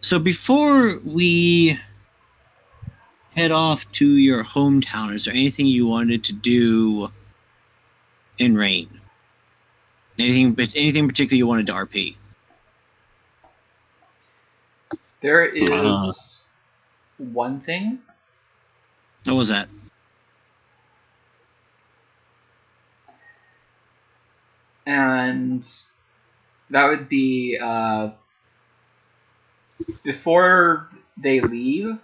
So before we head off to your hometown, is there anything you wanted to do in Rain? Anything particular you wanted to RP? There is one thing. What was that? And that would be before they leave,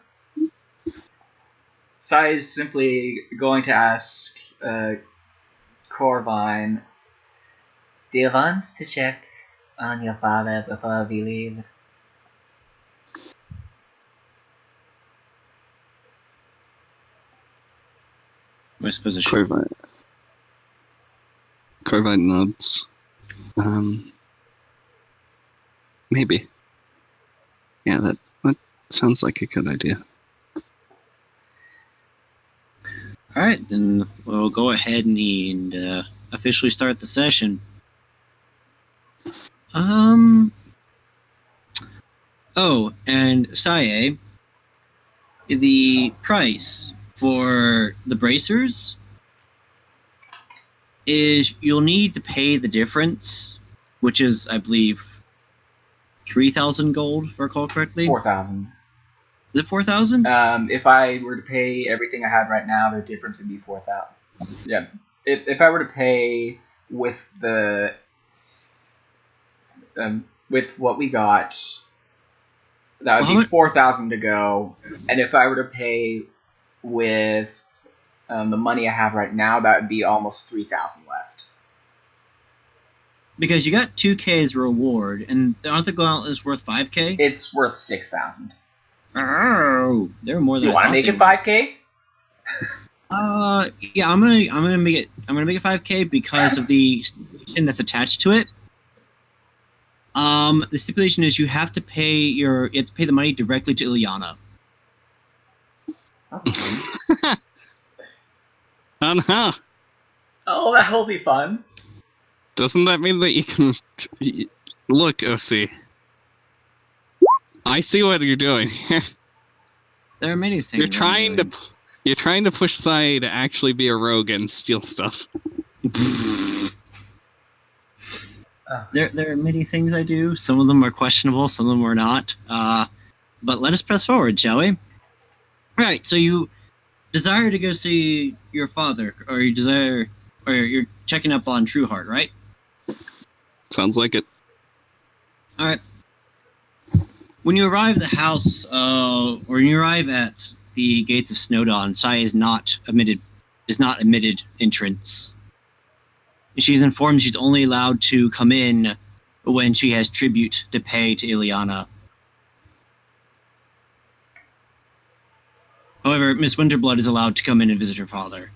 Saye is simply going to ask Corvine, do you want to check on your father before we leave? I suppose it's short. Corvine nods. Maybe. Yeah, that sounds like a good idea. All right, then we'll go ahead and officially start the session. Oh, and Saye, the price for the bracers is you'll need to pay the difference, which is, I believe, 3,000 gold, if I recall correctly. 4,000. Is it 4,000? If I were to pay everything I had right now, the difference would be 4,000. Yeah. If I were to pay with the with what we got, that would be 4,000 to go. And if I were to pay with the money I have right now, that would be almost 3,000 left. Because you got 2K as a reward, and aren't the gauntlets worth 5K? It's worth 6,000. Oh, they're more than. You want to make it 5K? Yeah, I'm gonna make it 5K because of the stipulation that's attached to it. The stipulation is you have to pay the money directly to Ileana. Uh-huh. Oh, that'll be fun. Doesn't that mean that you can look, OC? I see what you're doing. There are many things. You're trying to push Saye to actually be a rogue and steal stuff. There are many things I do. Some of them are questionable, some of them are not. But let us press forward, shall we? All right. So you desire to go see your father, or you're checking up on Trueheart, right? Sounds like it. All right. When you arrive at the house, or when you arrive at the gates of Snowdawn, Saye is not admitted entrance. She's informed she's only allowed to come in when she has tribute to pay to Ileana. However, Miss Winterblood is allowed to come in and visit her father.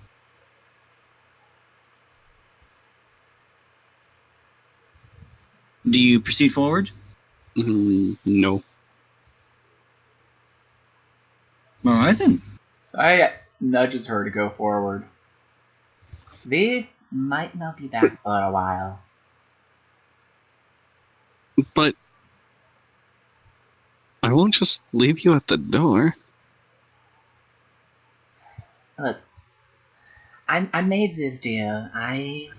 Do you proceed forward? No. All right, then. Saye nudges her to go forward. We might not be back for a while. But I won't just leave you at the door. Look, I made this deal. I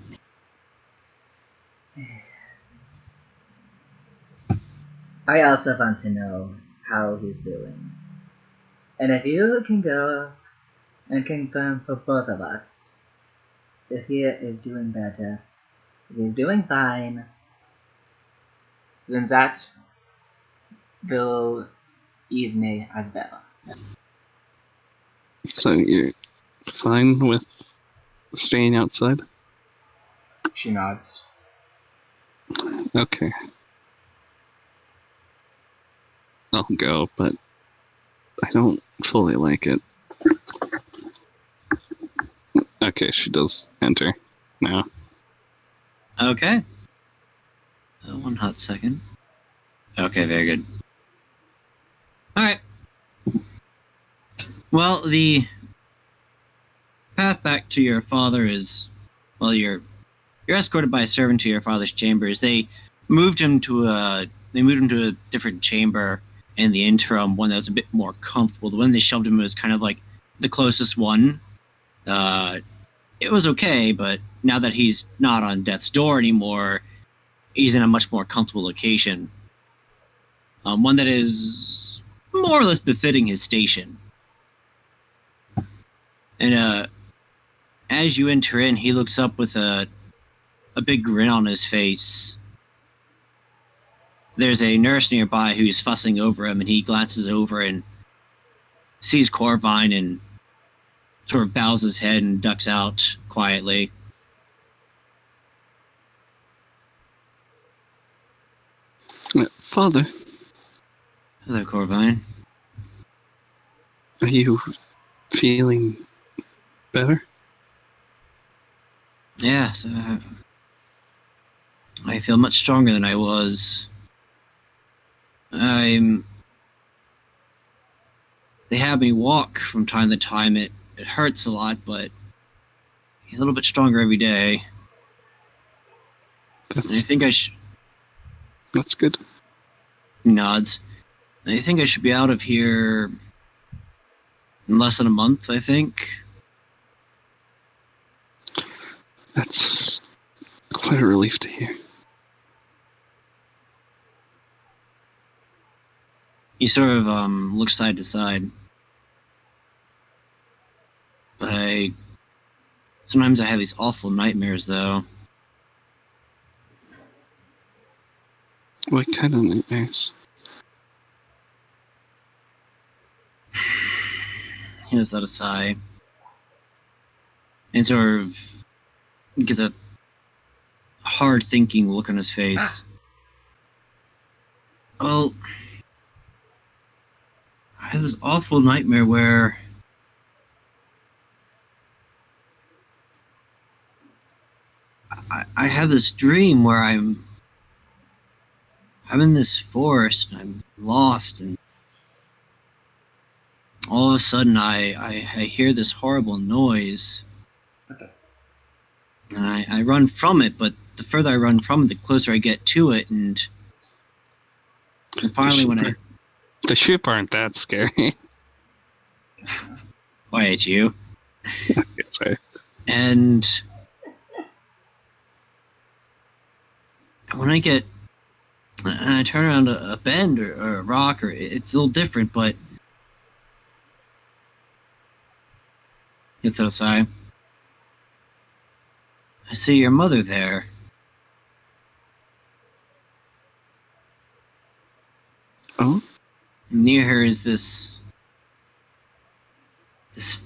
also want to know how he's doing. And if you can go and confirm for both of us if he is doing better, if he's doing fine, then that will ease me as well. So you're fine with staying outside? She nods. Okay. I'll go, but I don't fully like it. Okay, she does enter now. Okay. One hot second. Okay, very good. All right. Well, the path back to your father is, well, you're escorted by a servant to your father's chambers. They moved him to a different chamber in the interim one that was a bit more comfortable. The one they shoved him was kind of like the closest one. It was okay, but now that he's not on death's door anymore, he's in a much more comfortable location. One that is more or less befitting his station. And as you enter in, he looks up with a big grin on his face. There's a nurse nearby who's fussing over him, and he glances over and sees Corvine and sort of bows his head and ducks out quietly. Father, Hello, Corvine. are you feeling better? Yes, I feel much stronger than I was. They have me walk from time to time. It hurts a lot, but a little bit stronger every day. And I think That's good. nods. I think I should be out of here in less than a month, I think. That's quite a relief to hear. You sort of look side to side. Sometimes I have these awful nightmares, though. What kind of nightmares? He lets out a sigh. And sort of gets a hard thinking look on his face. Well, I had this awful nightmare where I have this dream where I'm in this forest and I'm lost, and all of a sudden I hear this horrible noise. Okay. And I run from it, but the further I run from it, the closer I get to it, and finally when The sheep aren't that scary. quiet you. Sorry. And when I turn around a bend or a rock, or it's a little different, but it's outside. I see your mother there. Oh? Near her is this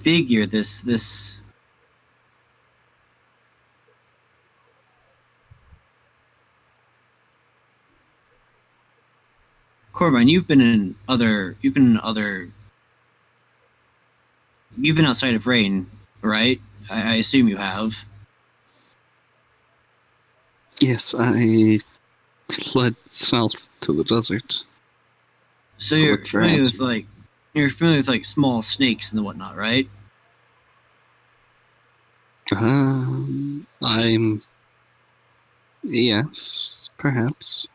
figure, this Corbin, you've been outside of Rain, right? I assume you have. Yes, I fled south to the desert. So To you're look for familiar answers. with like small snakes and whatnot, right? Yes, perhaps.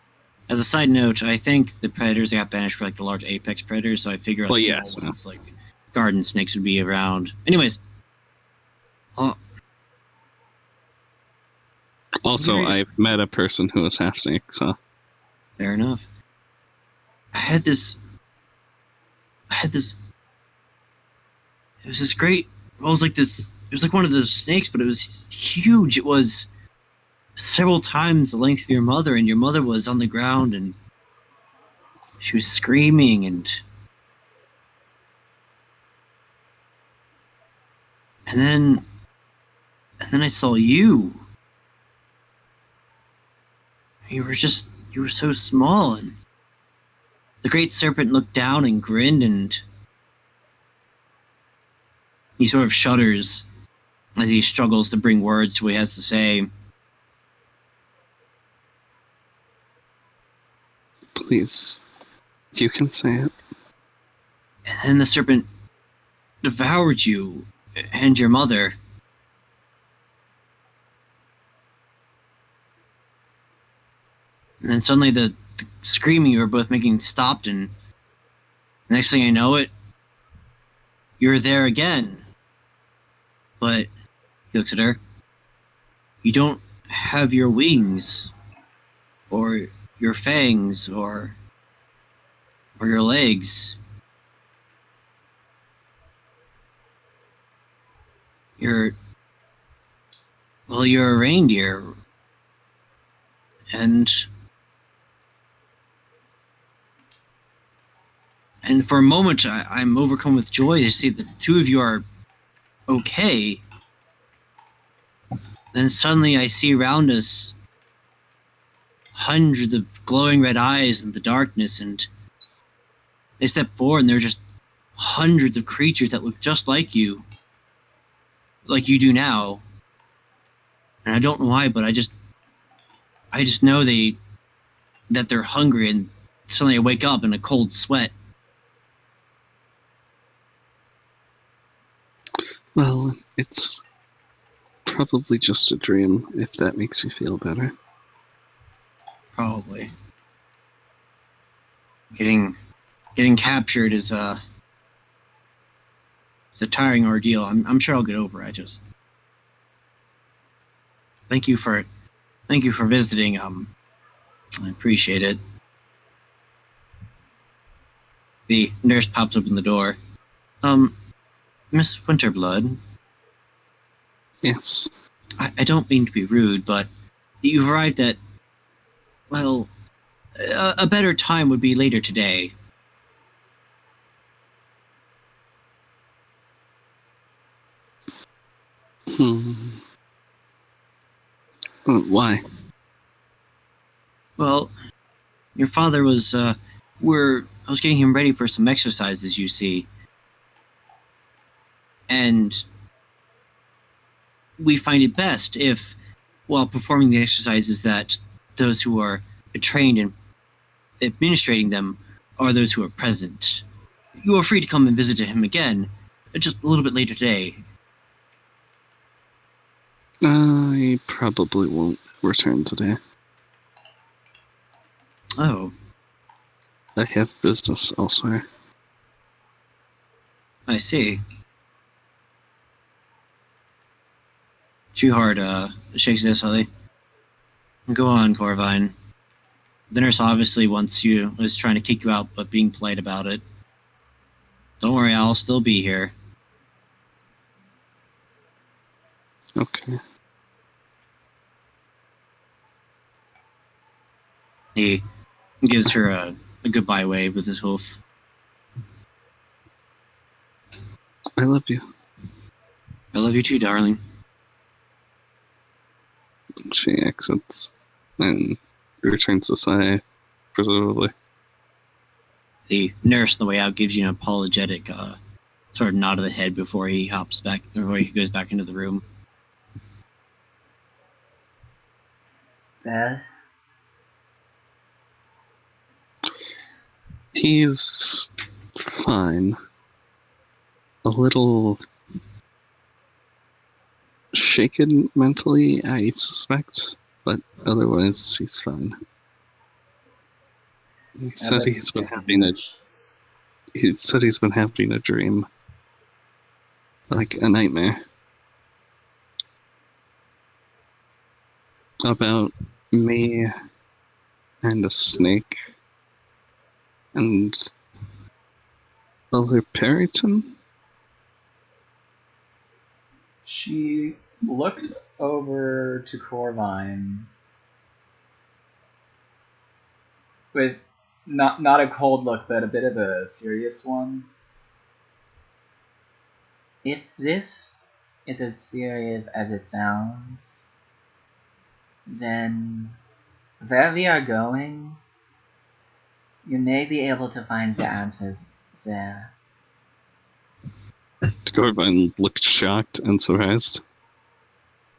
As a side note, I think the predators that got banished were like the large apex predators, so I figure Well, small yes, ones like garden snakes would be around. Anyways, Also, You're- I've met a person who was half snake, so. fair enough. I had this. It was this great. It was like this. It was like one of those snakes, but it was huge. It was several times the length of your mother, and your mother was on the ground, and she was screaming, and then I saw you. You were so small, and the great serpent looked down and grinned, and he sort of shudders as he struggles to bring words to what he has to say. Please, you can say it. And then the serpent devoured you and your mother. And then suddenly the screaming you were both making stopped, and Next thing I know it, you're there again. But, he looks at her, you don't have your wings, or your fangs, or your legs. You're a reindeer. And for a moment, I'm overcome with joy to see that the two of you are okay. Then suddenly I see around us hundreds of glowing red eyes in the darkness, and they step forward, and they're just hundreds of creatures that look just like you do now. And I don't know why, but I just know that they're hungry, and suddenly I wake up in a cold sweat. Well, it's probably just a dream, if that makes you feel better. Probably. Getting captured is it's a tiring ordeal. I'm sure I'll get over it. Just thank you for visiting. I appreciate it. The nurse pops open the door. Miss Winterblood. Yes. I don't mean to be rude, but you've arrived at, well, a better time would be later today. Why? Well, your father was, I was getting him ready for some exercises, you see. And we find it best if, while performing the exercises, that those who are trained in administrating them are those who are present. You are free to come and visit him again, just a little bit later today. I probably won't return today. Oh. I have business elsewhere. I see. Trueheart shakes his head slowly. Go on, Corvine. The nurse obviously is trying to kick you out, but being polite about it. Don't worry, I'll still be here. Okay. He gives her a goodbye wave with his hoof. I love you. I love you too, darling. She exits and returns to Saye, presumably. The nurse on the way out gives you an apologetic sort of nod of the head before he goes back into the room. Beth? He's fine. A little shaken mentally, I suspect, but otherwise he's fine. He said he's been having a dream, like a nightmare, about me and a snake and other Perryton. She looked over to Corvine with not a cold look, but a bit of a serious one. If this is as serious as it sounds, then where we are going, you may be able to find the answers there. Corvine looked shocked and surprised.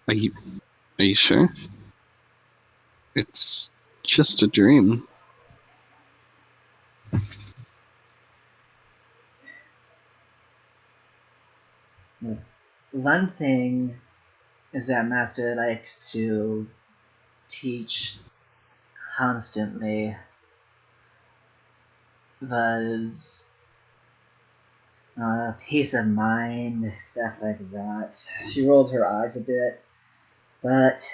Are you sure? It's just a dream. One thing is that Master liked to teach constantly was peace of mind, stuff like that. She rolls her eyes a bit, but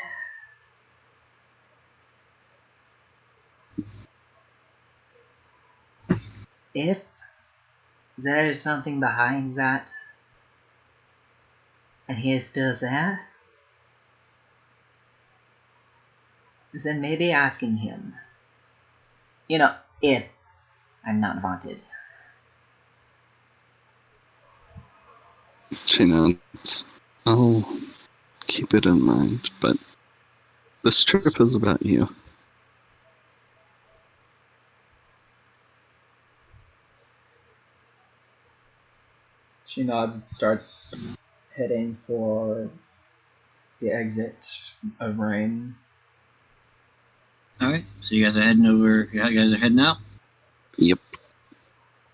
if there is something behind that, and he is still there, then maybe asking him. You know, if I'm not wanted. She nods. I'll keep it in mind, but this trip is about you. She nods and starts heading for the exit of Rain. All right. So you guys are heading over. You guys are heading out. Yep.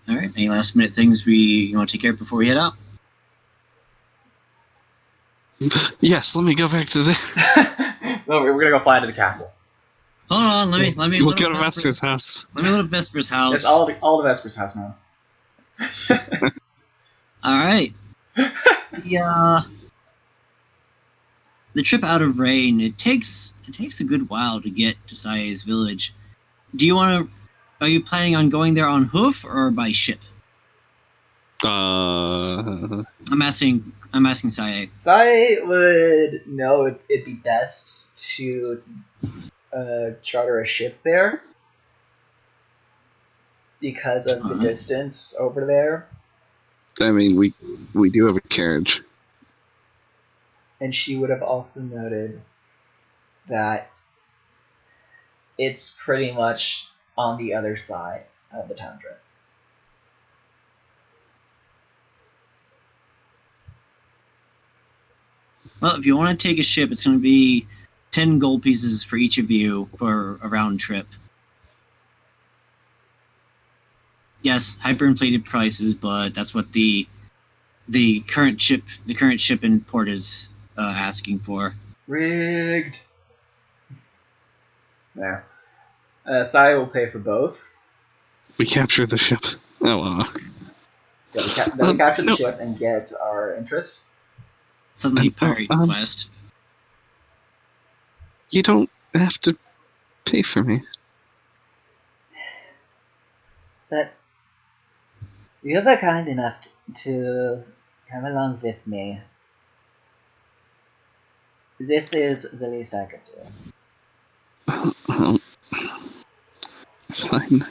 All right. Any last minute things you want to take care of before we head out? Yes, let me go back to the... No, we're gonna go fly to the castle. Hold on. Let me. We'll go to Vesper's house. Let me go to Vesper's house. It's all the Vesper's house now. All right. The trip out of Rain, it takes a good while to get to Saye's village. Are you planning on going there on hoof or by ship? I'm asking Saye. Saye would know it'd be best to charter a ship there because of the distance over there. I mean, we do have a carriage. And she would have also noted that it's pretty much on the other side of the tundra. Well, if you want to take a ship, it's going to be 10 gold pieces for each of you for a round trip. Yes, hyperinflated prices, but that's what the current ship in port is asking for. Rigged. There. Saye will pay for both. We capture the ship. Oh, wow. Yeah, we capture the ship and get our interest. Suddenly pirate quest. You don't have to pay for me. But you were kind enough to come along with me. This is the least I could do. Well, it's fine.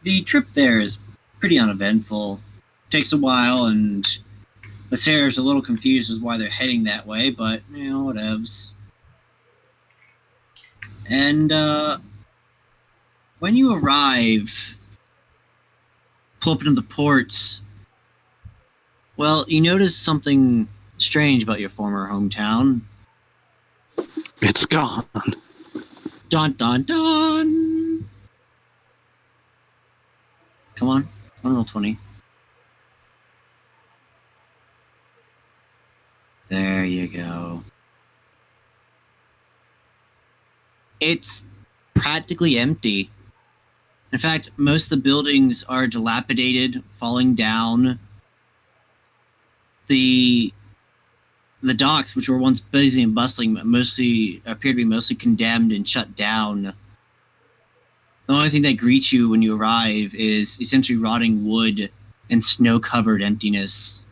The trip there is pretty uneventful. Takes a while, and the sailor's a little confused as why they're heading that way, but, whatevs. And, when you arrive, pull up into the ports, well, you notice something strange about your former hometown. It's gone. Dun dun dun! Come on, roll 20. There you go. It's practically empty. In fact, most of the buildings are dilapidated, falling down. The docks, which were once busy and bustling, mostly appear to be mostly condemned and shut down. The only thing that greets you when you arrive is essentially rotting wood and snow-covered emptiness.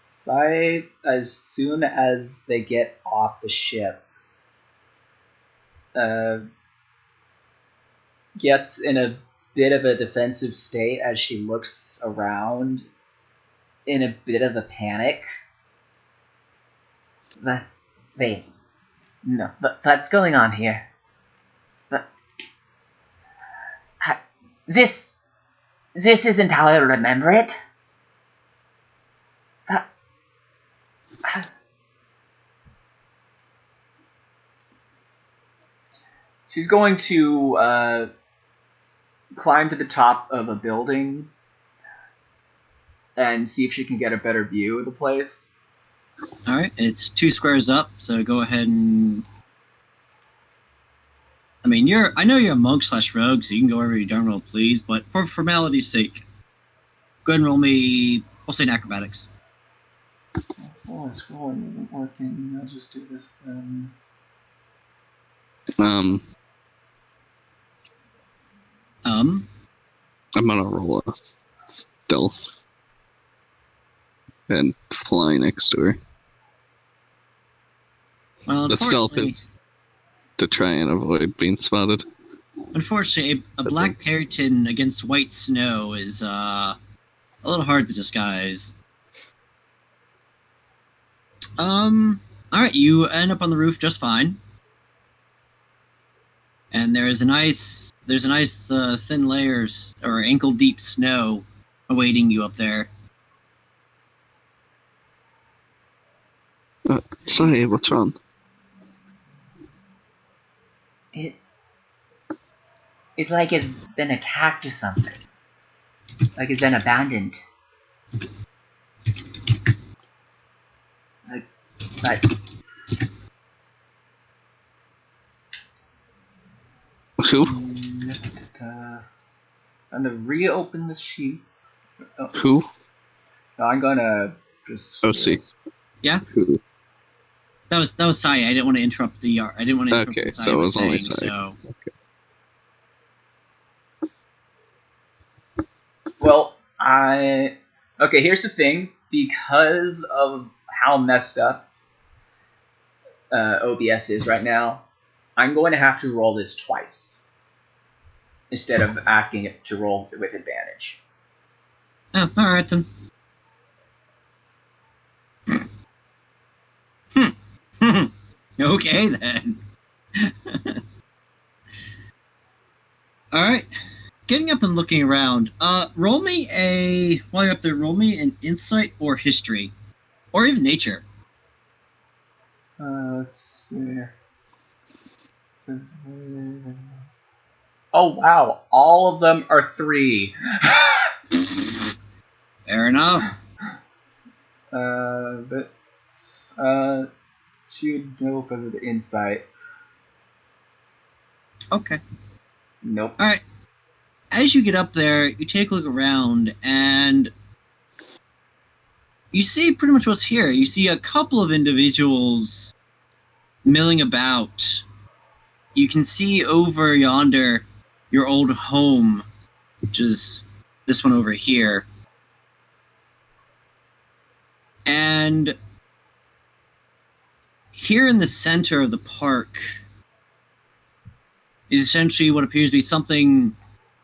Saye, as soon as they get off the ship, gets in a bit of a defensive state as she looks around in a bit of a panic. Wait. No, what's going on here? This isn't how I remember it. She's going to climb to the top of a building and see if she can get a better view of the place. All right, it's 2 squares up, so go ahead and. I mean, I know you're a monk / rogue, so you can go wherever you darn well please. But for formality's sake, go ahead and roll me. We'll say an acrobatics. Oh, scrolling isn't working. I'll just do this then. I'm gonna roll a stealth and fly next to her. Well, The stealth is to try and avoid being spotted. Unfortunately, a black tartan against white snow is a little hard to disguise. All right, you end up on the roof just fine, and there's a nice thin layers or ankle deep snow awaiting you up there. Saye, what's wrong? It's like it's been attacked or something. Like it's been abandoned. But Who? I'm gonna reopen the sheet. Oh, Who? no, I'm gonna just. Oh, see. Yeah. Who? That was Saye. I didn't want to interrupt the. I didn't want to interrupt. Okay, what Saye so it was only saying, Saye. so. Okay. Well, okay. Here's the thing. Because of how messed up OBS is right now, I'm going to have to roll this twice instead of asking it to roll with advantage. Oh, all right then. Okay then. All right. Getting up and looking around. Roll me while you're up there. Roll me an insight or history, or even nature. Let's see. Oh wow! All of them are 3. Fair enough. But she would know because of the insight. Okay. Nope. All right. As you get up there, you take a look around, and you see pretty much what's here. You see a couple of individuals milling about. You can see over yonder your old home, which is this one over here. And here in the center of the park is essentially what appears to be something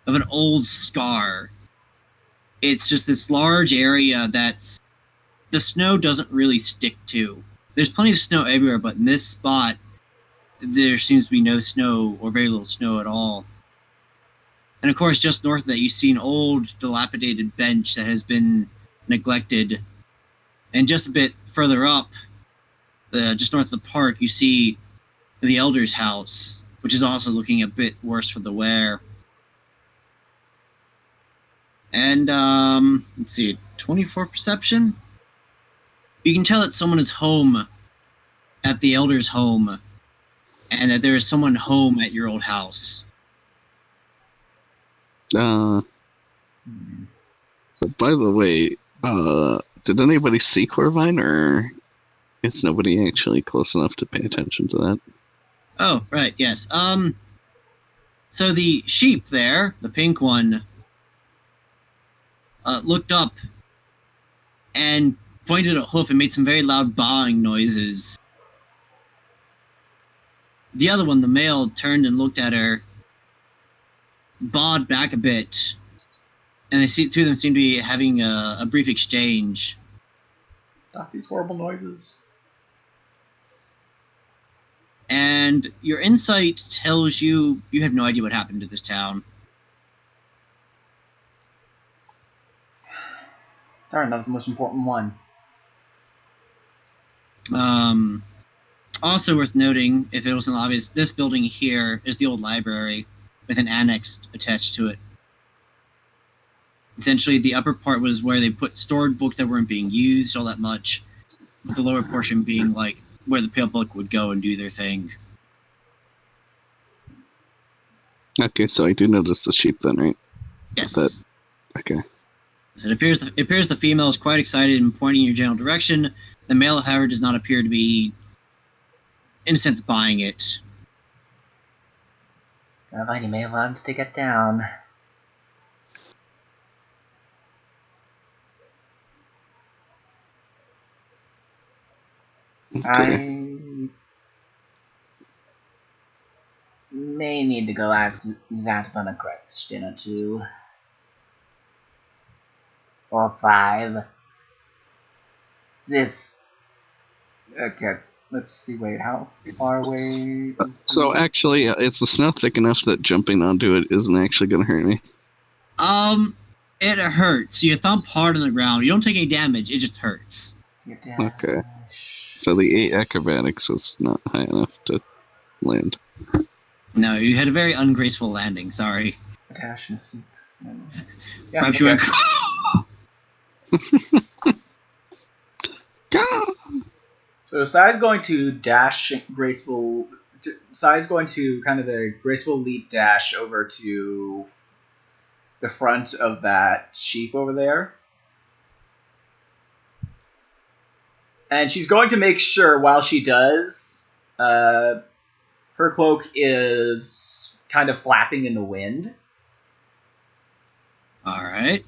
of an old scar. It's just this large area that's the snow doesn't really stick to. There's plenty of snow everywhere, but in this spot, there seems to be no snow or very little snow at all. And of course, just north of that, you see an old, dilapidated bench that has been neglected. And just a bit further up, just north of the park, you see the Elder's house, which is also looking a bit worse for the wear. And, let's see, 24 perception? You can tell that someone is home at the Elder's home, and that there is someone home at your old house. So, by the way, did anybody see Corvine, or is nobody actually close enough to pay attention to that? Oh, right, yes. So the sheep there, the pink one, looked up and pointed a hoof and made some very loud baaing noises. The other one, the male, turned and looked at her, bawed back a bit, and two of them seem to be having a brief exchange. Stop these horrible noises. And your insight tells you have no idea what happened to this town. Darn, that was the most important one. Also worth noting, if it wasn't obvious, this building here is the old library with an annex attached to it. Essentially, the upper part was where they stored books that weren't being used all that much. with the lower portion being like where the public would go and do their thing. Okay, so I do notice the sheep then, right? Yes. That- Okay. So it appears the female is quite excited and pointing in your general direction. The male, however, does not appear to be, in a sense, buying it. Alright, you may want to get down. Okay. I may need to go ask that one a question or two. Or 5. This. Okay, let's see, wait, how far away is So this? actually, is the snow thick enough that jumping onto it isn't actually going to hurt me? It hurts. You thump hard on the ground. You don't take any damage. It just hurts. Get down. Okay. So the 8 acrobatics was not high enough to land. No, you had a very ungraceful landing. Sorry. Dash is 6. Yeah, Perhaps you went. So Saye's going to dash graceful. Saye's going to kind of a graceful leap dash over to the front of that sheep over there. And she's going to make sure while she does, her cloak is kind of flapping in the wind. All right.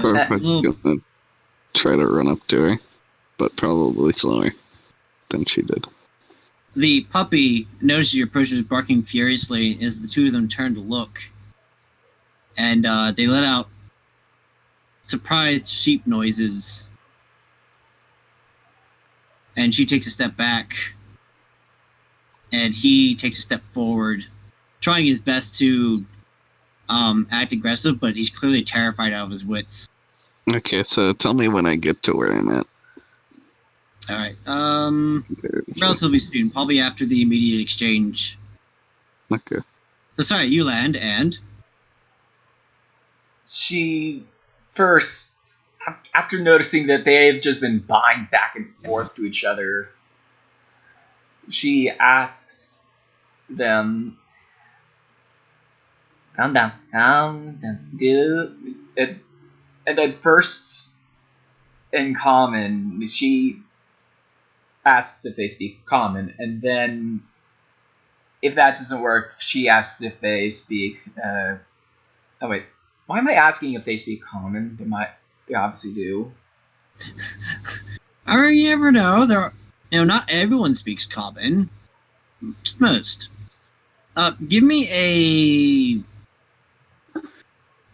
Perfect. little- Gonna try to run up to her, but probably slower than she did. The puppy notices your approach, is barking furiously as the two of them turn to look. And they let out surprised sheep noises. And she takes a step back. And he takes a step forward, trying his best to act aggressive, but he's clearly terrified out of his wits. Okay, so tell me when I get to where I'm at. All right. Relatively soon, probably after the immediate exchange. Okay. So sorry, you land, and She first, after noticing that they've just been buying back and forth to each other, she asks them, Calm down. Calm down. and then first, in common, she asks if they speak common, and then, if that doesn't work, she asks if they speak. Oh wait, why am I asking if they speak common? They obviously do. or you never know. Not everyone speaks common. Just most. Give me a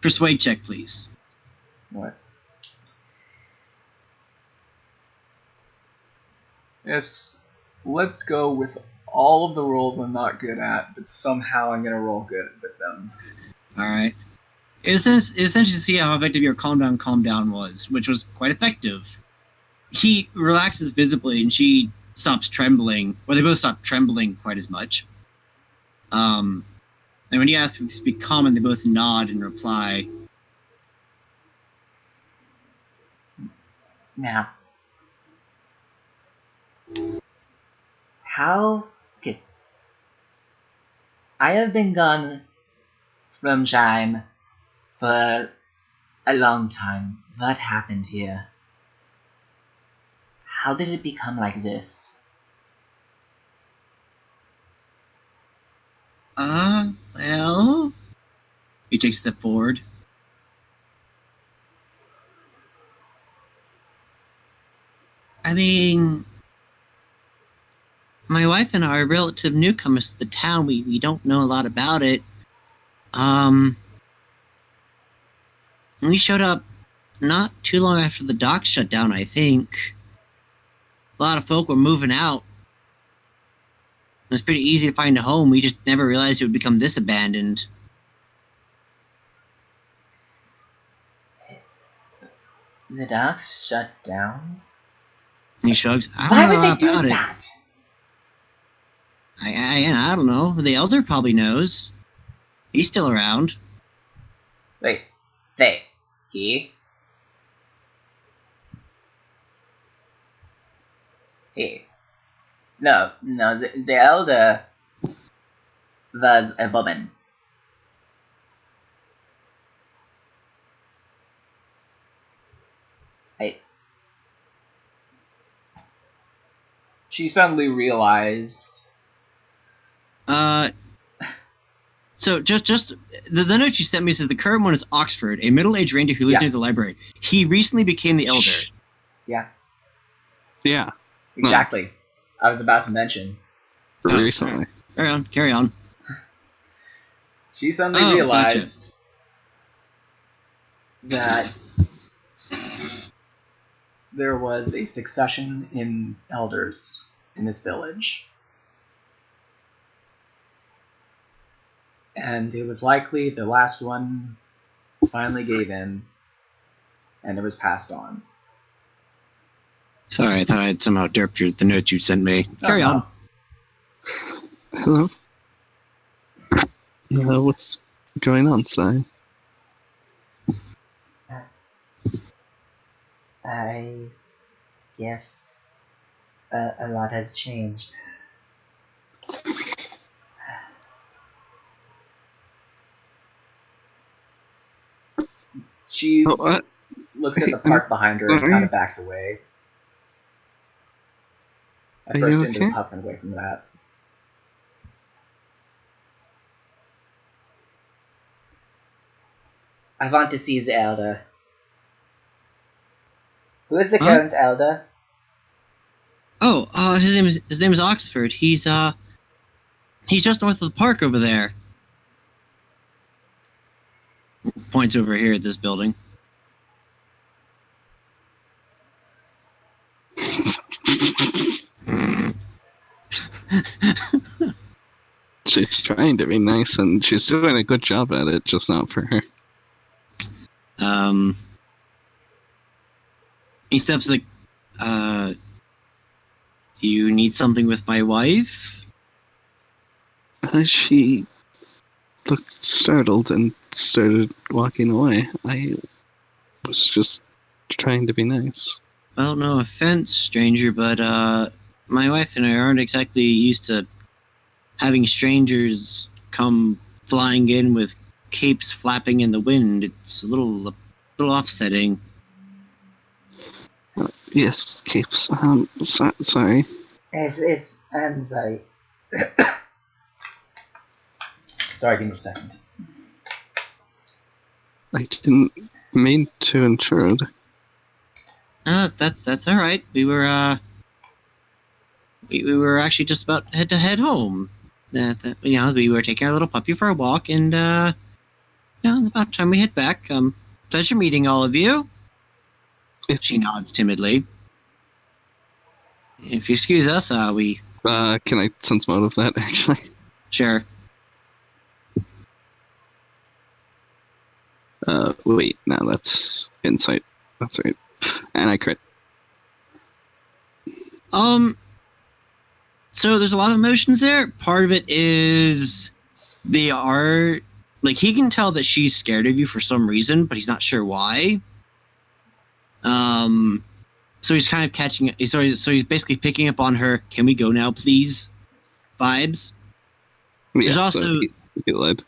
persuade check, please. What? Yes, let's go with all of the rolls I'm not good at, but somehow I'm gonna roll good with them. All right. It essentially to see how effective your calm down was, which was quite effective. He relaxes visibly, and she stops trembling. Well, they both stop trembling quite as much. And when you ask them to speak common, they both nod and reply. Now. How? Okay. I have been gone from Shime for a long time. What happened here? How did it become like this? Well... He takes a step forward. I mean... My wife and I are relative newcomers to the town. We don't know a lot about it. We showed up not too long after the dock shut down, I think. A lot of folk were moving out. It was pretty easy to find a home. We just never realized it would become this abandoned. The docks shut down? And he shrugs. I don't Why know would they about do it. that? I don't know. The elder probably knows. He's still around. Wait, they, he, he. No, the elder was a woman. She suddenly realized. So just the note she sent me says the current one is Oxford, a middle-aged reindeer who lives near the library. He recently became the elder. Yeah. Yeah. Exactly. No. I was about to mention. Recently. Carry on. She suddenly realized that there was a succession in elders in this village. And it was likely the last one finally gave in, and it was passed on. Sorry, I thought I had somehow derped the note you sent me. Carry on. Hello. What's going on, Saye? I guess a lot has changed. She looks at the park behind her and kind of backs away. I first ended up huffing away from that. I want to see the elder. Who is the current elder? Oh, his name is Oxford. He's just north of the park over there. Points over here at this building. She's trying to be nice, and she's doing a good job at it, just not for her. He steps like, do you need something with my wife? She looked startled and started walking away. I was just trying to be nice. Well, no offense, stranger, but my wife and I aren't exactly used to having strangers come flying in with capes flapping in the wind. It's a little offsetting. Yes, capes. Sorry. I'm sorry. Sorry, give me a second. I didn't mean to intrude. That's all right. We were we were actually just about to head home. We were taking our little puppy for a walk, and it's about time we head back. Pleasure meeting all of you. She nods timidly. If you excuse us, we. Can I sense motive that actually? Sure. Wait, no, that's insight. That's right. And I crit. So there's a lot of emotions there. Part of it is they are like he can tell that she's scared of you for some reason, but he's not sure why. So he's kind of catching it. So he's basically picking up on her "Can we go now, please?" vibes. Yeah, there's also so he lied.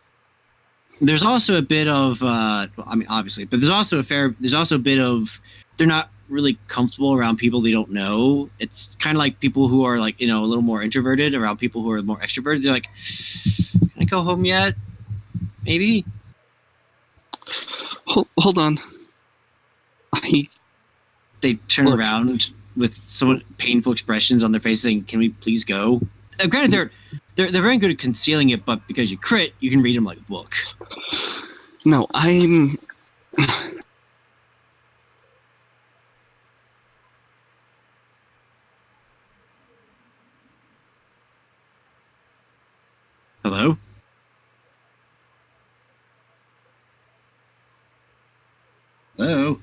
There's also a bit of obviously, but there's also a bit of they're not really comfortable around people they don't know. It's kind of like people who are like, a little more introverted around people who are more extroverted. They're like, "Can I go home yet? Maybe." Hold on. They turn around with somewhat painful expressions on their face, saying, "Can we please go?" Granted, they're very good at concealing it, but because you crit, you can read them like a book. No, I'm. Hello? Hello?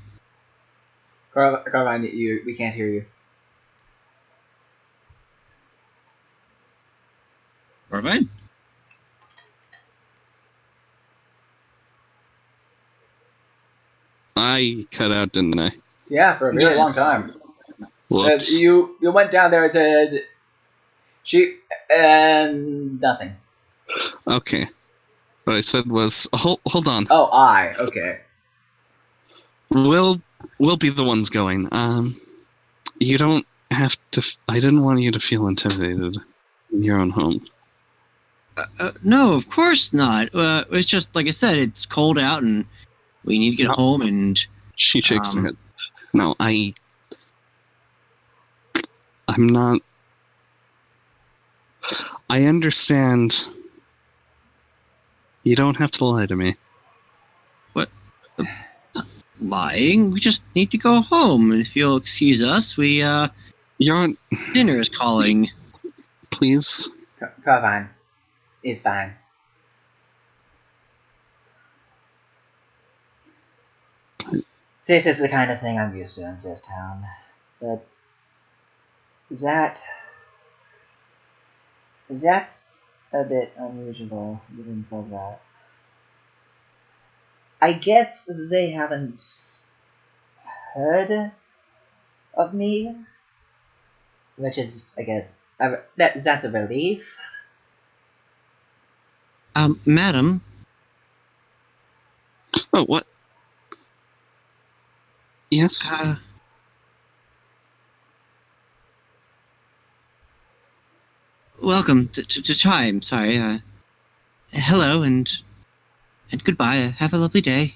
Carmine, we can't hear you. Carmine? I cut out, didn't I? Yeah, for a very Yes. long time. Whoops. You went down there and said and nothing. Okay. What I said was, hold on. Oh, okay. We'll be the ones going. You don't have to. I didn't want you to feel intimidated in your own home. No, of course not. It's just like I said, it's cold out, and we need to get No. home. And She shakes her head. No, I'm not. I understand. You don't have to lie to me. lying. We just need to go home. If you'll excuse us, You're on. dinner is calling. Please. Fine. It's fine. This is the kind of thing I'm used to in this town. But that's a bit unusual, given for that. I guess they haven't heard of me, which is, I guess, that's a relief. Madam. Oh, what? Yes. Welcome to Chime. Sorry. Hello and goodbye. Have a lovely day.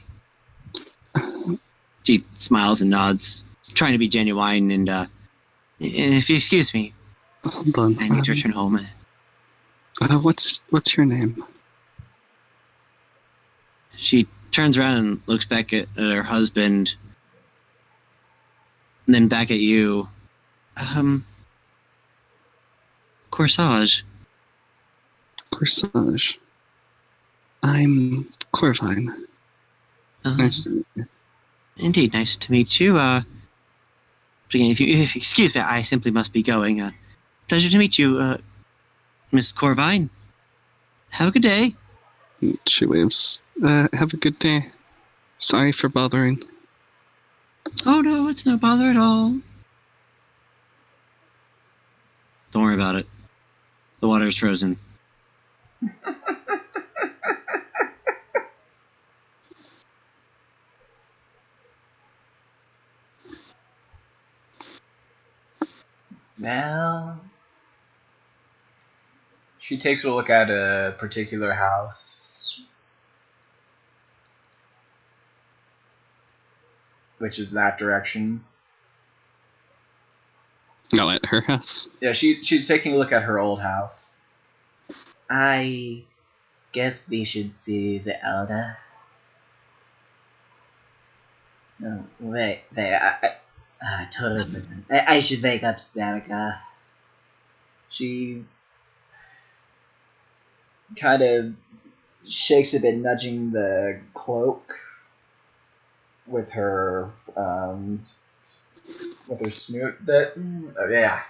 She smiles and nods, trying to be genuine. And if you excuse me, Hold on. I need to return home. What's your name? She turns around and looks back at her husband, and then back at you. Corsage. Corsage. I'm Corvine. Nice to meet you. Indeed, nice to meet you. Again, if you excuse me, I simply must be going. Pleasure to meet you, Miss Corvine. Have a good day. She waves. Have a good day. Sorry for bothering. Oh no, it's no bother at all. Don't worry about it. The water's frozen. Well, She takes a look at a particular house, which is that direction. No, at her house. Yeah, she's taking a look at her old house. I guess we should see the elder. No, wait, I totally forgot. I should wake up Statica. She kind of shakes a bit, nudging the cloak with her snoot. Yeah.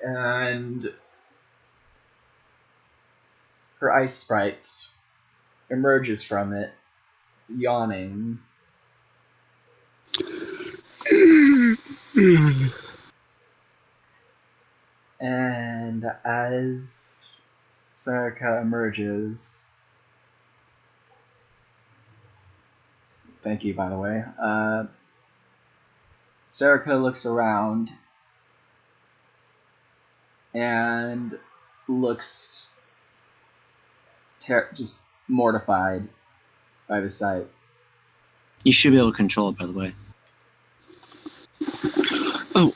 And her ice sprite emerges from it, yawning. And as Sarika emerges, thank you, by the way, Sarika looks around and looks just mortified by the sight. You should be able to control it, by the way. Oh,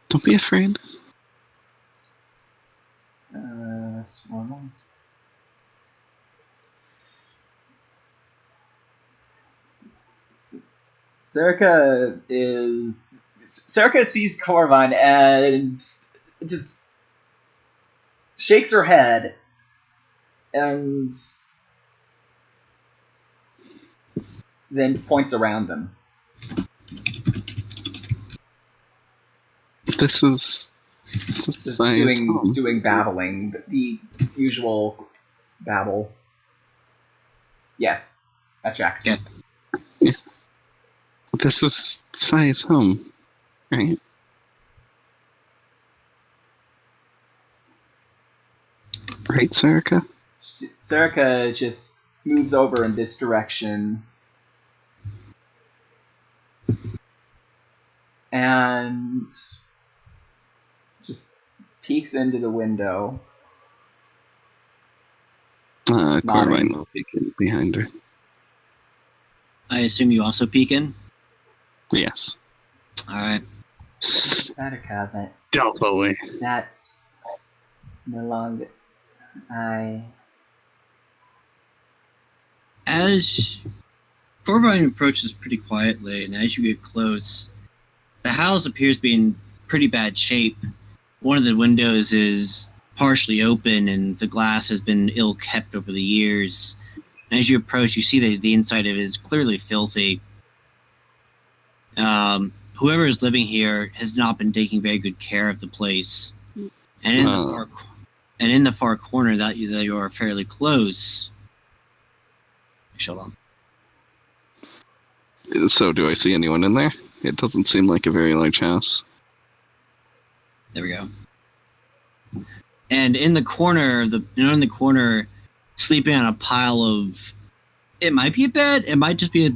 don't be afraid. That's one moment. Sarika sees Corvine and just shakes her head and then points around them. This is Just Saye's home. doing babbling, the usual babble. Yes, that checked. Yeah. Yes. This is Saye's home, right? Right, Sarika? Sarika just moves over in this direction and just peeks into the window. Corvine will peek in behind her. I assume you also peek in? Yes. Alright. Sarika, but Stealthily. that's no longer. As Corbine approaches pretty quietly, and as you get close, the house appears to be in pretty bad shape. One of the windows is partially open, and the glass has been ill kept over the years. And as you approach, you see that the inside of it is clearly filthy. Whoever is living here has not been taking very good care of the place. And in the far corner that you are fairly close. Hold on. So, do I see anyone in there? It doesn't seem like a very large house. There we go. And in the corner, sleeping on a pile of, it might be a bed, it might just be a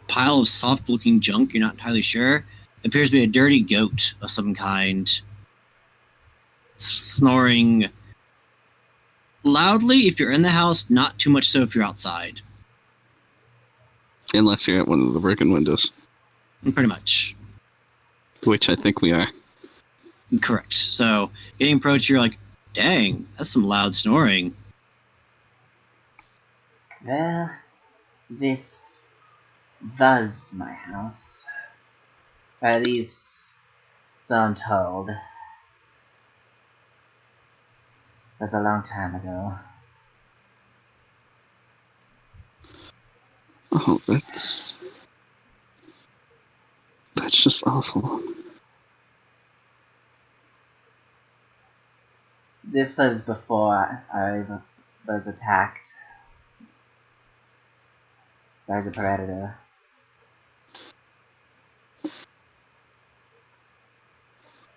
pile of soft-looking junk. You're not entirely sure. It appears to be a dirty goat of some kind, snoring loudly if you're in the house, not too much so if you're outside. Unless you're at one of the broken windows. Pretty much. Which I think we are. Correct. So, getting approached, you're like, dang, that's some loud snoring. Well, this was my house. Or at least, so I'm told. It was a long time ago. Oh, that's just awful. This was before I was attacked by the predator.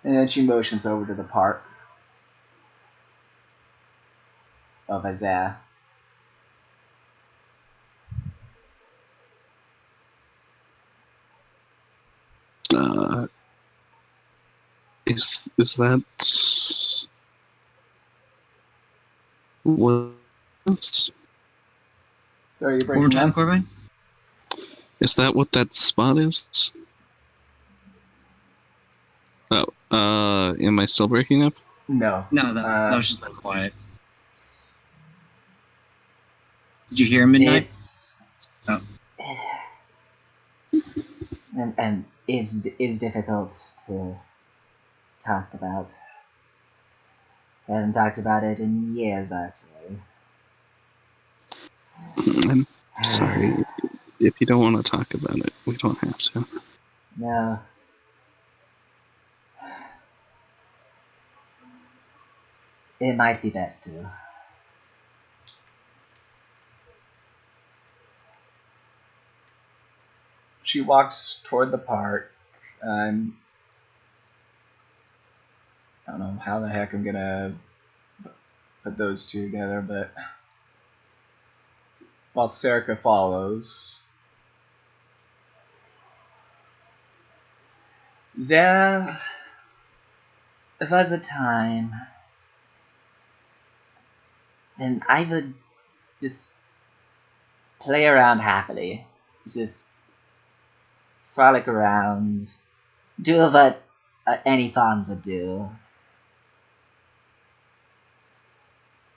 And then she motions over to the part of Isaiah. Is that what? Sorry, you're One more breaking time, up? Corbin? Is that what that spot is? Oh, am I still breaking up? No. No, that was just like quiet. Did you hear Midnight? It's Oh. and it's difficult to talk about. I haven't talked about it in years, actually. I'm sorry. If you don't want to talk about it, we don't have to. No. It might be best to. She walks toward the park. I don't know how the heck I'm gonna put those two together, but while Serica follows, There was a time when I would just play around happily. Just frolic around. Do what any fawn would do.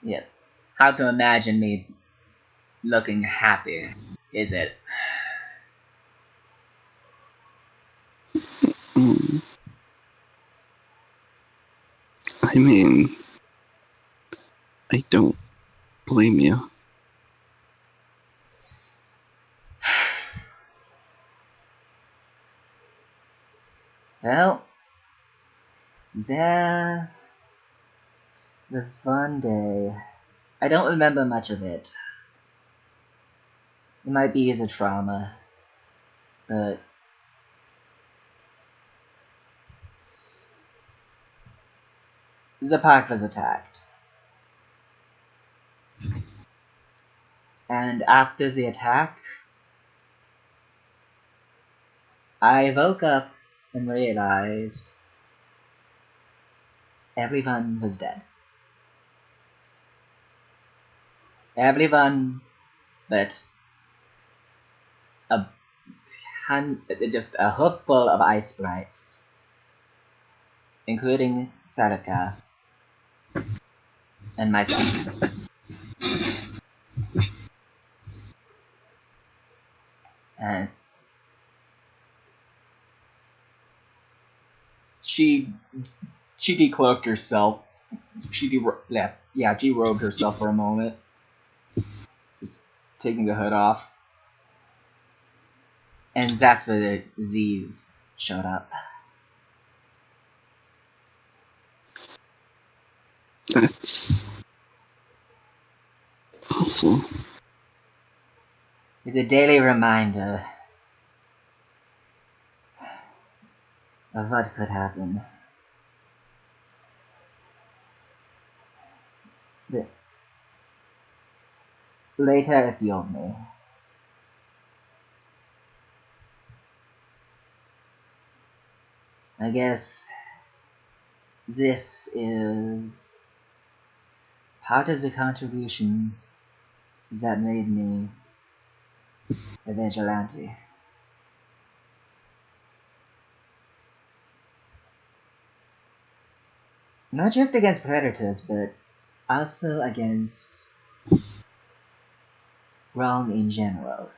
Yeah. How to imagine me looking happy, is it? Mm. I mean, I don't blame you. Well, there was one day I don't remember much of it. It might be as a trauma, but the park was attacked. And after the attack, I woke up and realized everyone was dead. Everyone but just a hook full of ice sprites, including Sarika and myself. And She decloaked herself. She derobed herself for a moment, just taking the hood off. And that's where the Z's showed up. That's awful. It's a daily reminder of what could happen. But later it fueled me. I guess this is part of the contribution that made me a vigilante. Not just against predators, but also against wrong in general.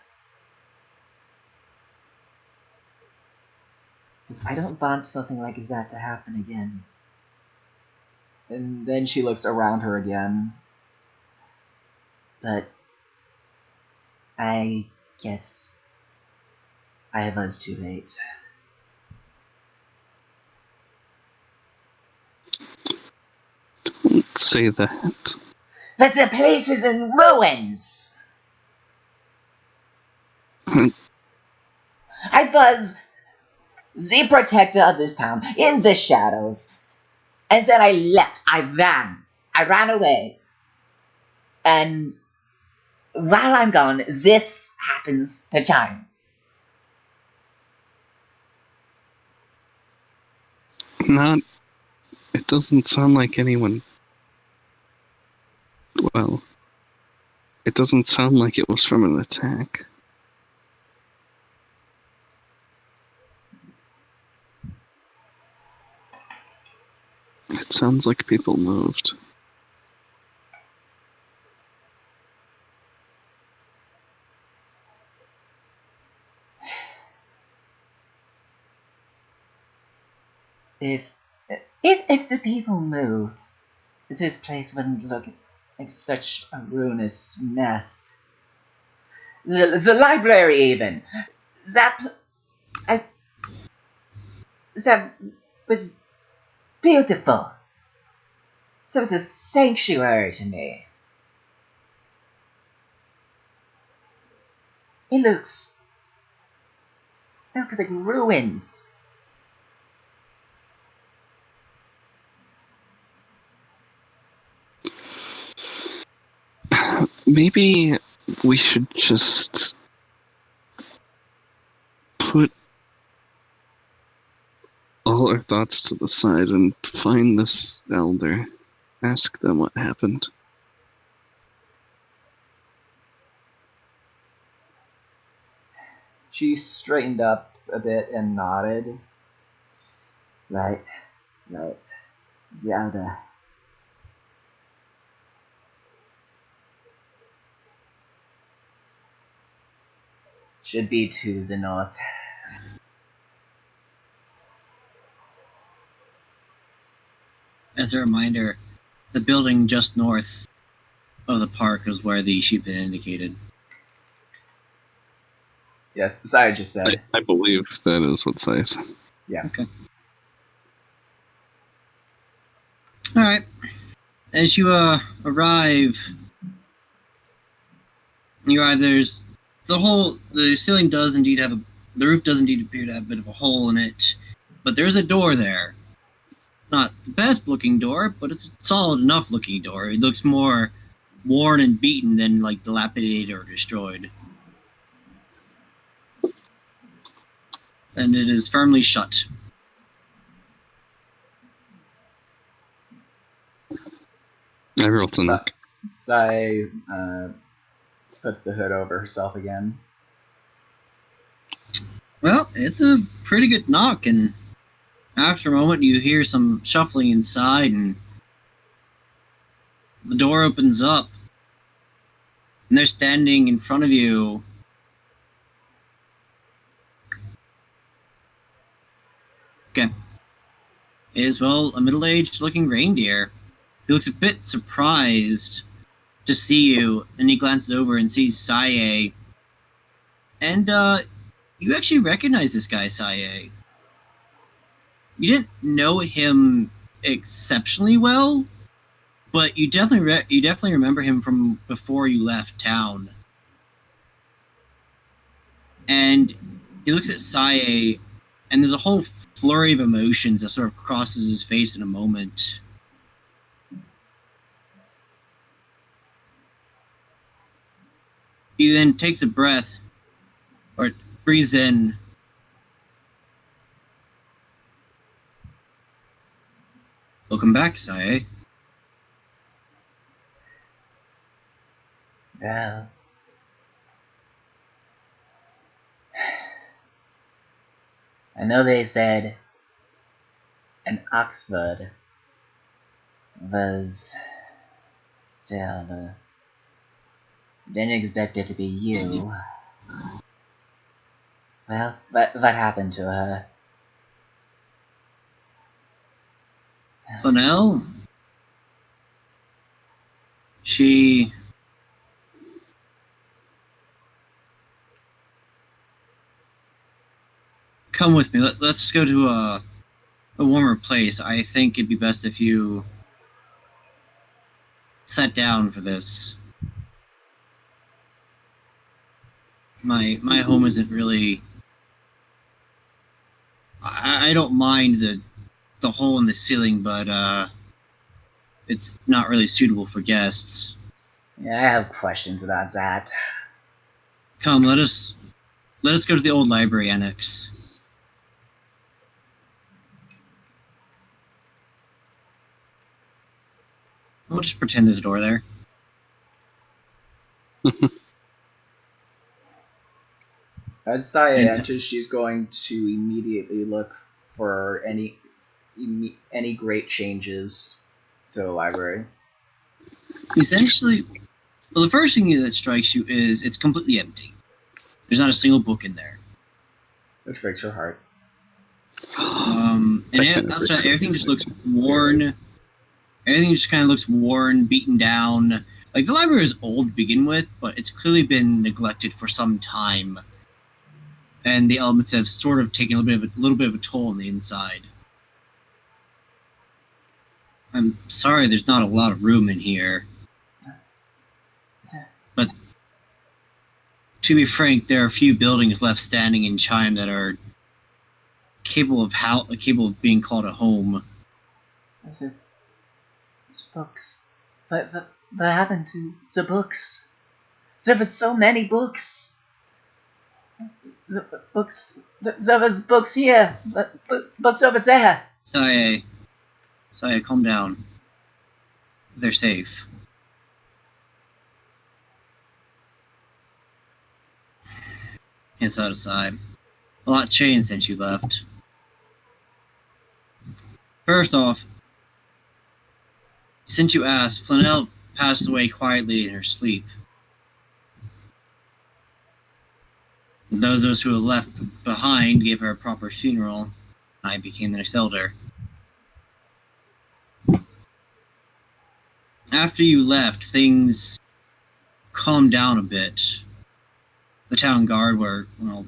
Because I don't want something like that to happen again. And then she looks around her again. But I guess I was too late. Don't say that. But the place is in ruins! I was the protector of this town, in the shadows. And then I left. I ran away. And while I'm gone, this happens to chime. It doesn't sound like anyone. Well, it doesn't sound like it was from an attack. It sounds like people moved. If the people moved, this place wouldn't look like such a ruinous mess. The library, even that was beautiful. So it's a sanctuary to me. It looks like ruins. Maybe we should just put all our thoughts to the side and find this elder. Ask them what happened. She straightened up a bit and nodded. Right. The elder. Should be to the north. As a reminder, the building just north of the park is where the sheep had indicated. Yes, Saye just said. I believe that is what Saye said. Yeah. Okay. All right. As you arrive You arrive. There's the ceiling does indeed have the roof does indeed appear to have a bit of a hole in it, but there's a door there. Not the best looking door, but it's a solid enough looking door. It looks more worn and beaten than like dilapidated or destroyed. And it is firmly shut. I rolled to knock. Saye puts the hood over herself again. Well, it's a pretty good knock, and after a moment you hear some shuffling inside, and the door opens up, and they're standing in front of you. Okay. It is, well, a middle-aged looking reindeer. He looks a bit surprised to see you, and he glances over and sees Saye. And, you actually recognize this guy, Saye. You didn't know him exceptionally well, but you definitely remember him from before you left town. And he looks at Saye, and there's a whole flurry of emotions that sort of crosses his face in a moment. He then takes a breath, or breathes in. Welcome back, Saye. Well, I know they said an Oxford was still, didn't expect it to be you. Well, what happened to her? Flanell? She... Come with me. Let's go to a warmer place. I think it'd be best if you sat down for this. My home isn't really... I don't mind the hole in the ceiling, but it's not really suitable for guests. Yeah, I have questions about that. Come, let us go to the old library annex. We'll just pretend there's a door there. As Saye enters, she's going to immediately look for any great changes to the library. Essentially, well, the first thing that strikes you is it's completely empty. There's not a single book in there. Which breaks her heart. And outside, everything just looks worn. Everything just kind of looks worn, beaten down. Like, the library is old to begin with, but it's clearly been neglected for some time. And the elements have sort of taken a little bit of a toll on the inside. I'm sorry there's not a lot of room in here. But to be frank, there are a few buildings left standing in Chime that are capable of being called a home. It's books. What happened to the books? There were so many books. The books. There was books here, but books over there. Saye, calm down. They're safe. Hands out aside. A lot changed since you left. First off, since you asked, Flanell passed away quietly in her sleep. Those of us who were left behind gave her a proper funeral. I became the next elder. After you left, things calmed down a bit. The town guard were, well,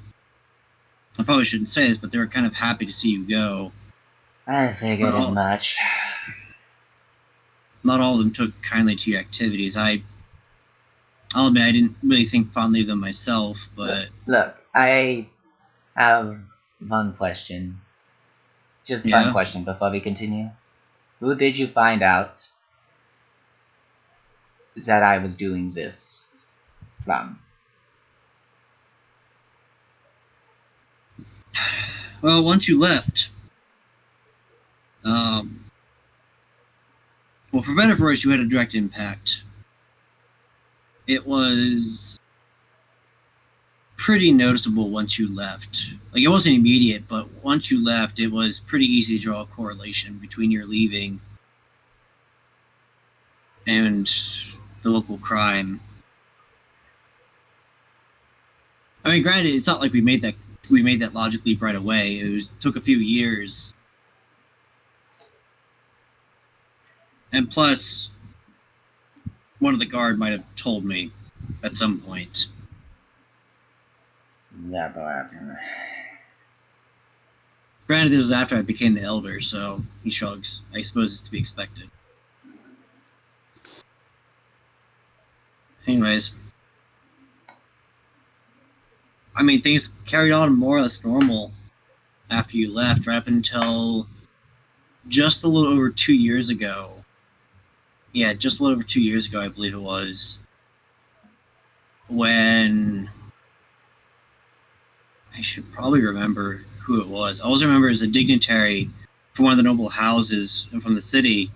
I probably shouldn't say this, but they were kind of happy to see you go. I figured as much. Not all of them took kindly to your activities. I I'll admit I didn't really think fondly of them myself, but Look, I have one question. Just one Yeah. question before we continue. Who did you find out that I was doing this from? well, once you left, well, for better or for worse, you had a direct impact. It was pretty noticeable once you left. Like, it wasn't immediate, but once you left, it was pretty easy to draw a correlation between your leaving and the local crime. I mean, granted, it's not like we made that logic leap right away. It took a few years. And plus, one of the guard might have told me at some point. Granted, this was after I became the elder, so he shrugs. I suppose it's to be expected. Anyways, I mean, things carried on more or less normal after you left, right up until just a little over 2 years ago. Yeah, just a little over 2 years ago, I believe it was, when I should probably remember who it was. I always remember as a dignitary from one of the noble houses from the city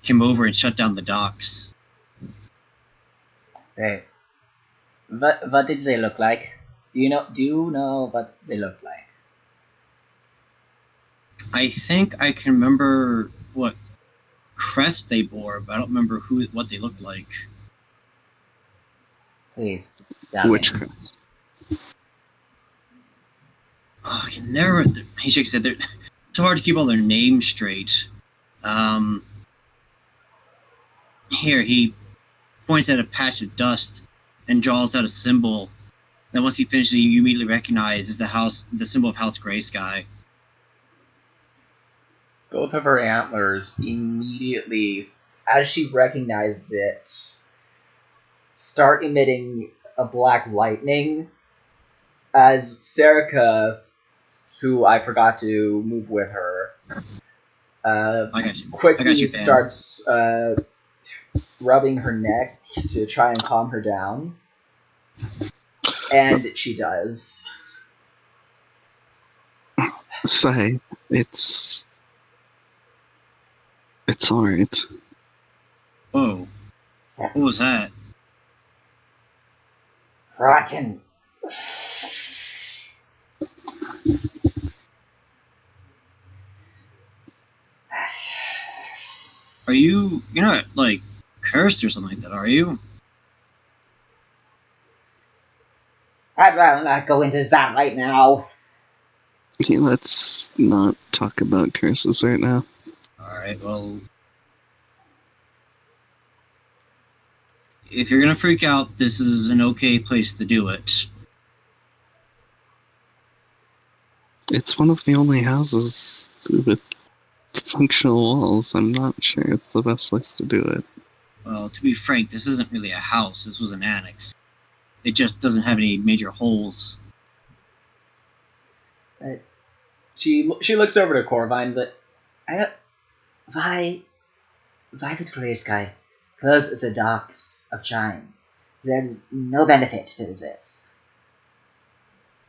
came over and shut down the docks. Right. What did they look like? Do you know what they look like? I think I can remember what crest they bore, but I don't remember what they looked like. Please, tell me. Which crest? Oh, I can never. He shakes his head. It's so hard to keep all their names straight. Here, he points at a patch of dust and draws out a symbol that once he finishes, you immediately recognize is the symbol of House Grey Sky. Both of her antlers immediately, as she recognizes it, start emitting a black lightning as Serica, who I forgot to move with her, I got you. quickly starts rubbing her neck to try and calm her down. And she does. Say, it's alright. Whoa. What was that? Rotten. You're not, like, cursed or something like that, are you? I'd rather not go into that right now. Okay, let's not talk about curses right now. Alright, well, if you're gonna freak out, this is an okay place to do it. It's one of the only houses with functional walls. I'm not sure it's the best place to do it. Well, to be frank, this isn't really a house. This was an annex. It just doesn't have any major holes. She looks over to Corvine, but Why would Grey Sky close the docks of Chime? There's no benefit to this.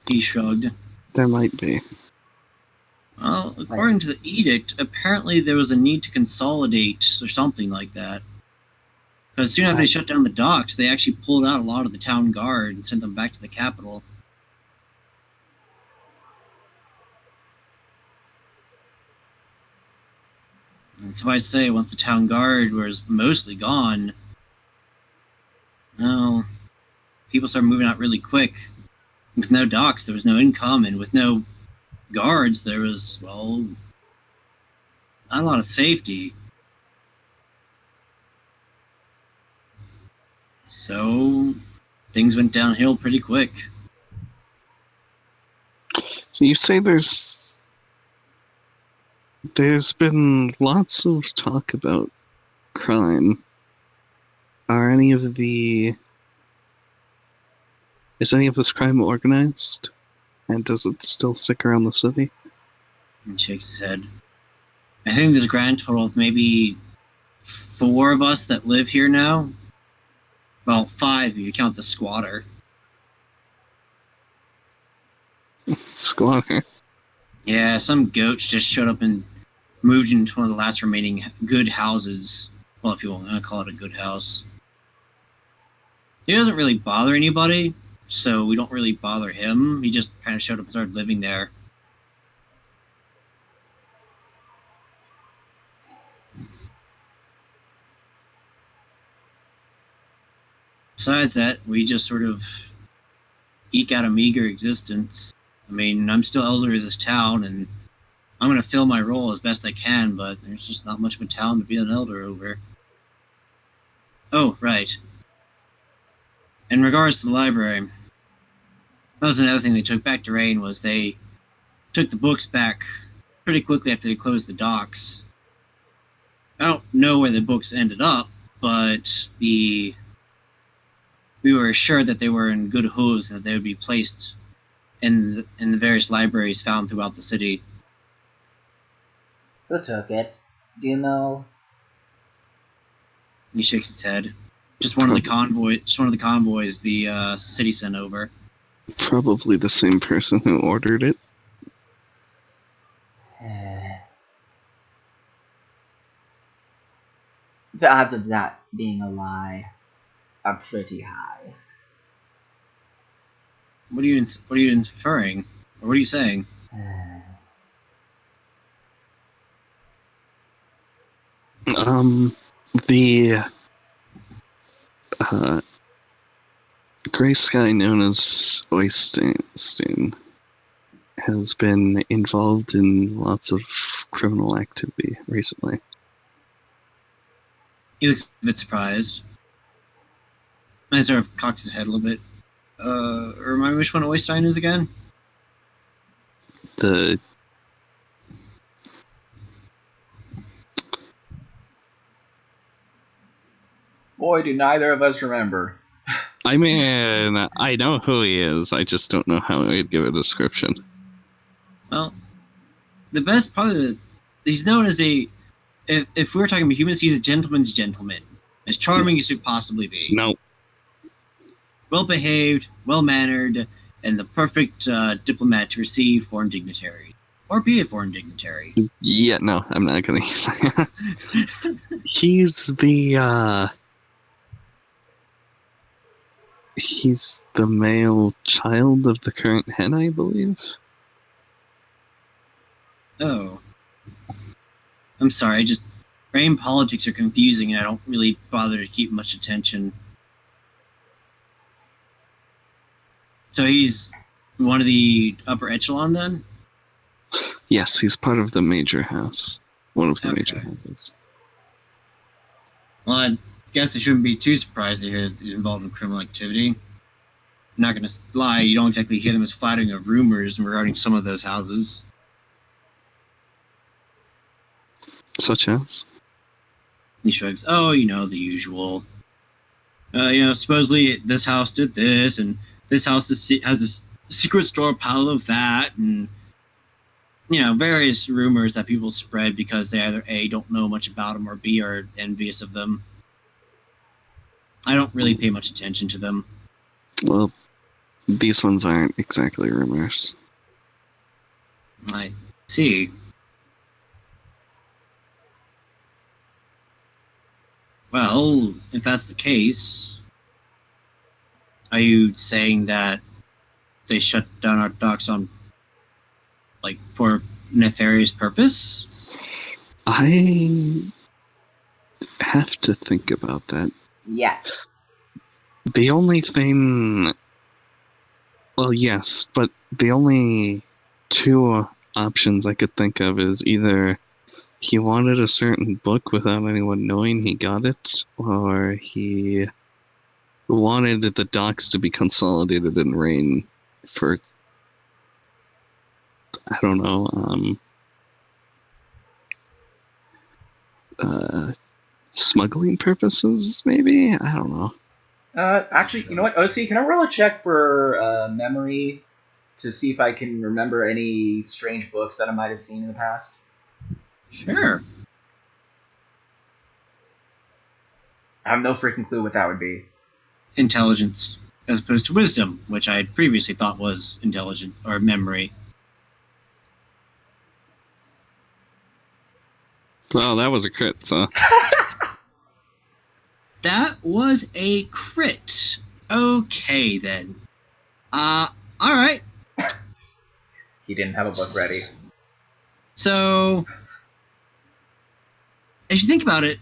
He shrugged. There might be. Well, according to the edict, apparently there was a need to consolidate or something like that. Because soon after they shut down the docks, they actually pulled out a lot of the town guard and sent them back to the capital. And so I say, once the town guard was mostly gone, well, people started moving out really quick. With no docks, there was no income, and with no guards, there was, well, not a lot of safety. So things went downhill pretty quick. So you say there's been lots of talk about crime. Are any of the Is any of this crime organized? And does it still stick around the city? And shakes his head. I think there's a grand total of maybe 4 of us that live here now. Well, 5 if you count the squatter. Squatter. Yeah, some goats just showed up and moved into one of the last remaining good houses. Well, if you want to call it a good house. He doesn't really bother anybody, so we don't really bother him. He just kind of showed up and started living there. Besides that, we just sort of eke out a meager existence. I mean, I'm still elder of this town, and I'm going to fill my role as best I can, but there's just not much of a town to be an elder over. Oh, right. In regards to the library, that was another thing they took back to Rain, was they took the books back pretty quickly after they closed the docks. I don't know where the books ended up, but we were assured that they were in good hooves and that they would be placed in the various libraries found throughout the city. Who took it? Do you know? He shakes his head. Just one of the convoys the city sent over. Probably the same person who ordered it. The odds of that being a lie are pretty high. What are you inferring? Or what are you saying? The gray sky known as Oystein has been involved in lots of criminal activity recently. He looks a bit surprised. And sort of cocks his head a little bit. Remind me which one Oystein is again? The Boy, do neither of us remember. I mean, I know who he is. I just don't know how I'd give a description. Well, the best part of he's known as if we were talking about humans, he's a gentleman's gentleman. As charming as he could possibly be. No. Well behaved, well mannered, and the perfect diplomat to receive foreign dignitary. Or be a foreign dignitary. Yeah, no, I'm not gonna use that. He's the male child of the current hen, I believe. Oh. I'm sorry, Rain politics are confusing and I don't really bother to keep much attention. So he's one of the upper echelon then? Yes, he's part of the major house. One of the Okay. major houses. Well, I guess I shouldn't be too surprised to hear that he's involved in criminal activity. I'm not going to lie, you don't exactly hear them as flattering of rumors regarding some of those houses. Such as? He shrugs. Oh, the usual. Supposedly this house did this, and this house has a secret store pile of that, and various rumors that people spread because they either A, don't know much about them, or B, are envious of them. I don't really pay much attention to them. Well, these ones aren't exactly rumors. I see. Well, if that's the case, are you saying that they shut down our docks for nefarious purpose? I have to think about that. Yes. The only thing... Well, yes, but the only 2 options I could think of is either he wanted a certain book without anyone knowing he got it, or he wanted the docks to be consolidated in Rain for, I don't know, smuggling purposes, maybe? I don't know. Actually, you know what? OC, can I roll a check for memory to see if I can remember any strange books that I might have seen in the past? Sure. I have no freaking clue what that would be. Intelligence, as opposed to wisdom, which I had previously thought was intelligent or memory. Well, that was a crit, so. That was a crit. Okay, then. Alright. He didn't have a book ready. So, as you think about it,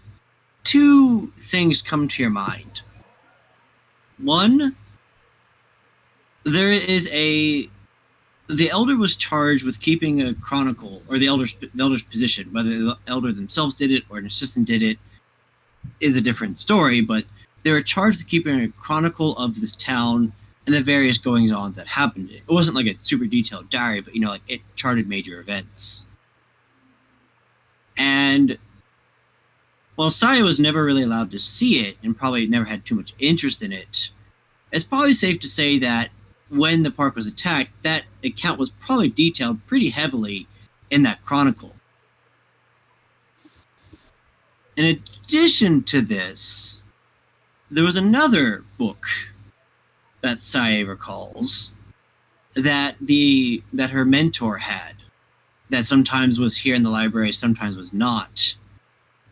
two things come to your mind. One, there is the elder was charged with keeping a chronicle, or the elder's position. Whether the elder themselves did it or an assistant did it is a different story, but they were charged with keeping a chronicle of this town and the various goings-on that happened. It wasn't like a super detailed diary, but like it charted major events. And while Saye was never really allowed to see it and probably never had too much interest in it, it's probably safe to say that when the park was attacked, that account was probably detailed pretty heavily in that chronicle. In addition to this, there was another book that Saye recalls that her mentor had, that sometimes was here in the library, sometimes was not,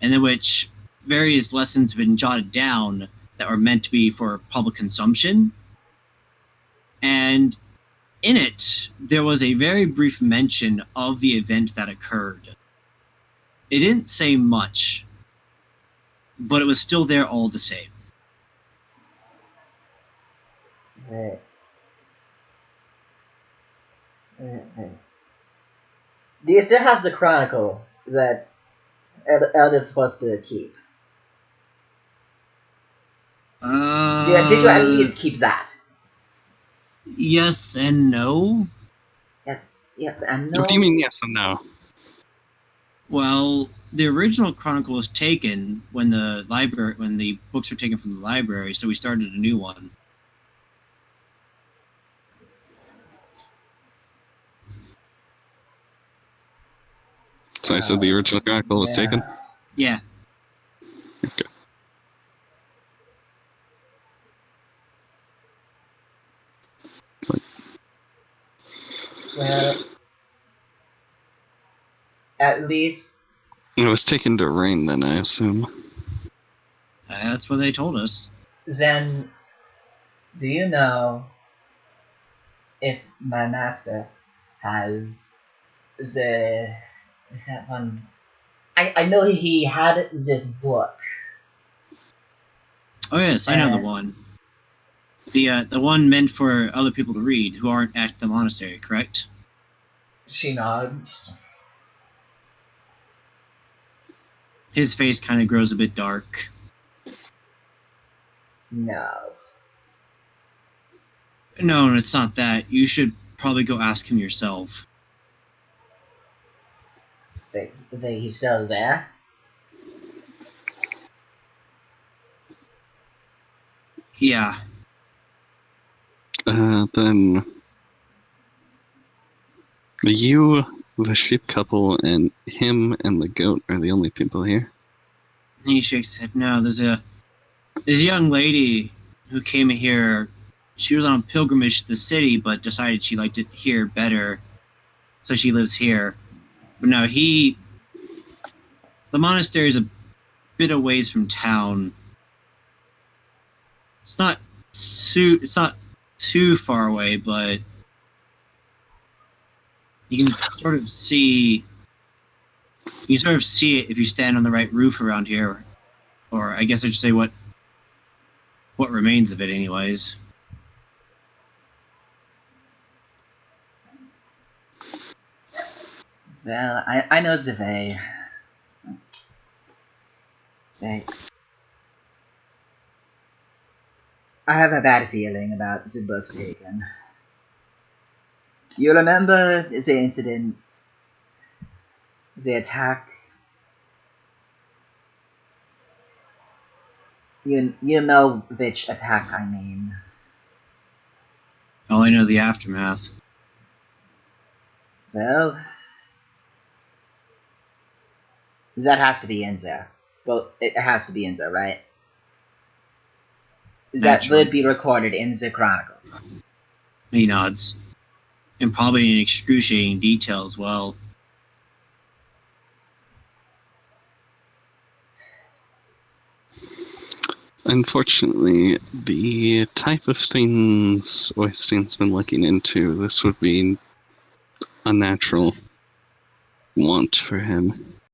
and in which various lessons have been jotted down that were meant to be for public consumption. And in it, there was a very brief mention of the event that occurred. It didn't say much, but it was still there all the same. Right. Do you still have the chronicle that Elder's supposed to keep? Did you at least keep that? Yes and no. Yes and no. What do you mean yes and no? Well, the original chronicle was taken when the books were taken from the library, so we started a new one. So I said the original chronicle was taken? Yeah. Okay. Well, at least It was taken to rain then, I assume. That's what they told us. then, do you know if my master has is that one? I know he had this book. Oh yes, I know the one. The one meant for other people to read who aren't at the monastery, correct? She nods. His face kind of grows a bit dark. No. No, it's not that. You should probably go ask him yourself. But he's still there? Yeah. Then you, the sheep couple, and him and the goat are the only people here. He shakes his head. No, there's a young lady who came here. She was on a pilgrimage to the city, but decided she liked it here better, so she lives here. But no, the monastery is a bit of ways from town. It's not too far away, but you can sort of see it if you stand on the right roof around here, or I guess I should say what remains of it, anyways. Well, I know Zivay. I have a bad feeling about the books taken. You remember the incident, the attack? You know which attack I mean. Oh, I know the aftermath. Well, that has to be in there. Well, it has to be in there, right? That Naturally. would be recorded in the chronicle. He nods. And probably in excruciating detail as well. Unfortunately, the type of things Oystein's been looking into, this would be a natural want for him.